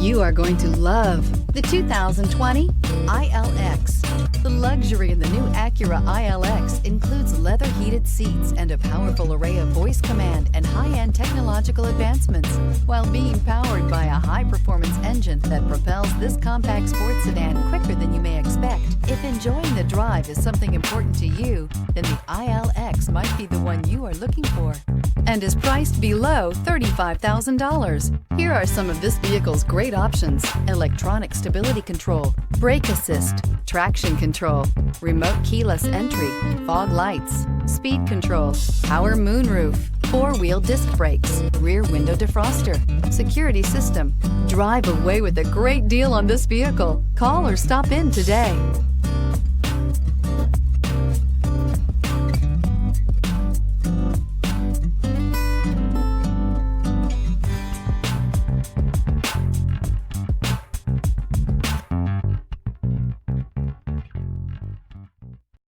You are going to love the 2020 ILX. The luxury in the new Acura ILX includes leather heated seats and a powerful array of voice command and high-end technological advancements, while being powered by a high-performance engine that propels this compact sports sedan quicker than you may expect. If enjoying the drive is something important to you, then the ILX might be the one you are looking for, and is priced below $35,000. Here are some of this vehicle's great options: electronic stability control, brake assist, traction control, remote keyless entry, fog lights, speed control, power moonroof, four-wheel disc brakes, rear window defroster, security system. Drive away with a great deal on this vehicle. Call or stop in today.